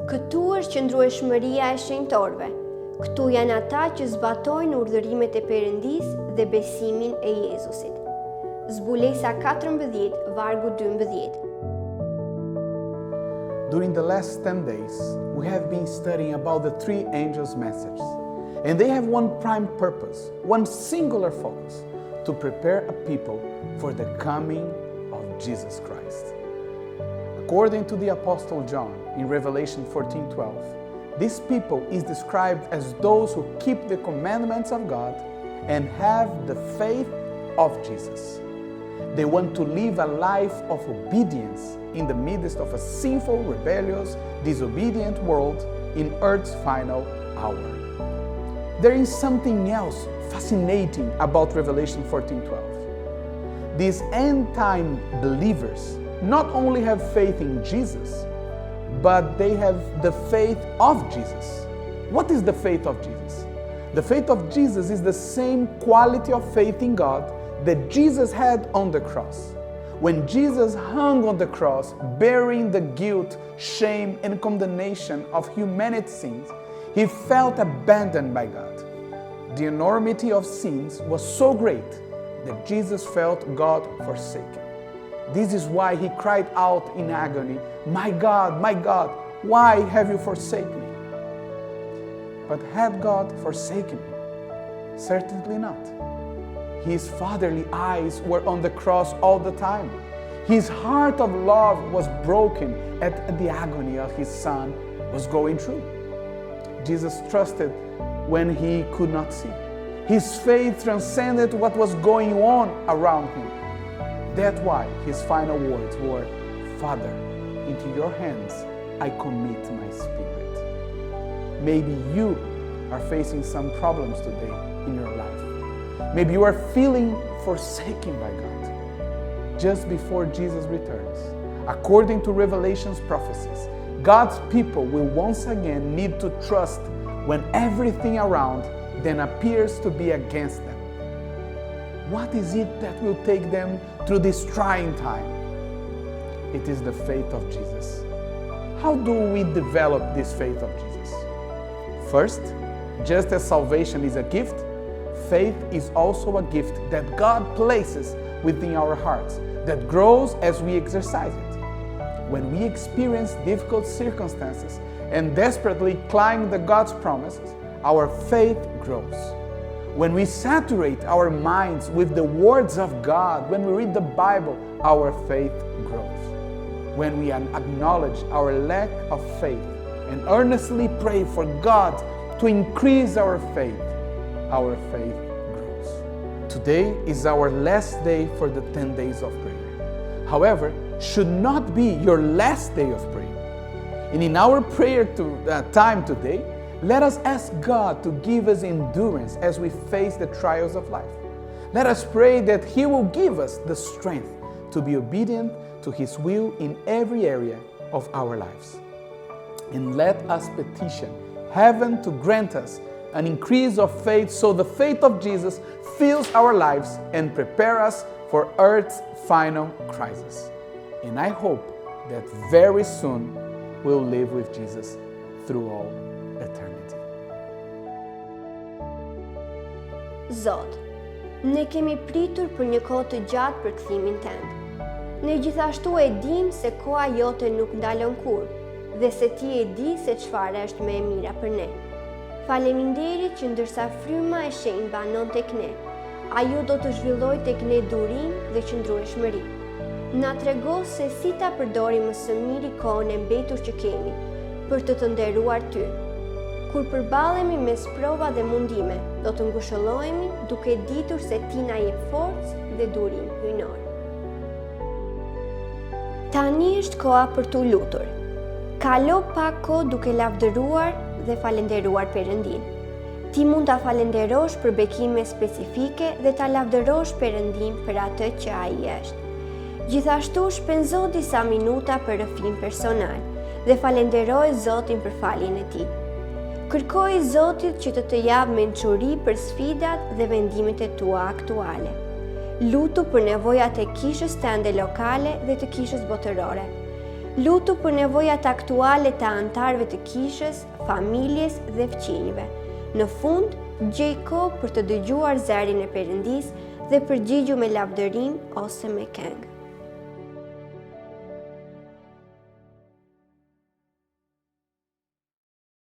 Këtu është qëndrueshmëria e shenjtorëve. Këtu janë ata që zbatojnë urdhërimet e Perëndis dhe besimin e Jezusit. Zbulesa 14, vargu 12. During the last 10 days, we have been studying about the three angels' messages. And they have one prime purpose, one singular focus, to prepare a people for the coming of Jesus Christ. According to the Apostle John in Revelation 14:12, this people is described as those who keep the commandments of God and have the faith of Jesus. They want to live a life of obedience in the midst of a sinful, rebellious, disobedient world in earth's final hour. There is something else fascinating about Revelation 14:12. These end-time believers not only have faith in Jesus, but they have the faith of Jesus. What is the faith of Jesus? The faith of Jesus is the same quality of faith in God that Jesus had on the cross. When Jesus hung on the cross, bearing the guilt, shame, and condemnation of humanity's sins, he felt abandoned by God. The enormity of sins was so great that Jesus felt God forsaken. This is why he cried out in agony, my God, why have you forsaken me?" But had God forsaken him? Certainly not. His fatherly eyes were on the cross all the time. His heart of love was broken at the agony of his son was going through. Jesus trusted when he could not see. His faith transcended what was going on around him. That's why his final words were, "Father, into your hands I commit my spirit." Maybe you are facing some problems today in your life. Maybe you are feeling forsaken by God. Just before Jesus returns, according to Revelation's prophecies, God's people will once again need to trust when everything around them appears to be against them. What is it that will take them through this trying time? It is the faith of Jesus. How do we develop this faith of Jesus? First, just as salvation is a gift, faith is also a gift that God places within our hearts, that grows as we exercise it. When we experience difficult circumstances and desperately cling to God's promises, our faith grows. When we saturate our minds with the words of God, when we read the Bible, our faith grows. When we acknowledge our lack of faith and earnestly pray for God to increase our faith grows. Today is our last day for the 10 days of prayer. However, should not be your last day of prayer. And in our prayer time today, let us ask God to give us endurance as we face the trials of life. Let us pray that He will give us the strength to be obedient to His will in every area of our lives. And let us petition heaven to grant us an increase of faith so the faith of Jesus fills our lives and prepare us for earth's final crisis. And I hope that very soon we'll live with Jesus through all eternity. Zot, ne kemi pritur për një kohë të gjatë për kthimin tënd. Ne gjithashtu e dim se koha jote nuk ndalon kurrë dhe se ti e di se çfarë është më e mira për ne. Faleminderit që ndërsa fryma e shenjtë banon tek ne, ajo do të zhvillojë tek ne durim dhe qëndrueshmëri. Na trego se si ta përdorim më së miri kohën e mbetur që kemi për të nderuar ty. Kur përballemi mes prova dhe mundime, do të ngushëllohemi duke ditur se ti na jep forcë dhe durim hyjnor. Tani është koha për t'u lutur. Kalo pak kohë duke lavdëruar dhe falenderuar Perëndin. Ti mund ta falenderosh për bekime specifike dhe ta lavdërosh Perëndin për atë që ai është. Gjithashtu shpenzo disa minuta për rrëfim personal dhe falenderoj Zotin për faljen e tij. Kërkoj Zotit që të japë mençuri për sfidat dhe vendimet e tua aktuale. Lutu për nevojat e kishës tënde lokale dhe të kishës botërore. Lutu për nevojat aktuale të anëtarëve të kishës, familjes dhe fëmijëve. Në fund, gjej kohë për të dëgjuar zërin e Perëndisë dhe përgjigju me lavdërim ose me këngë.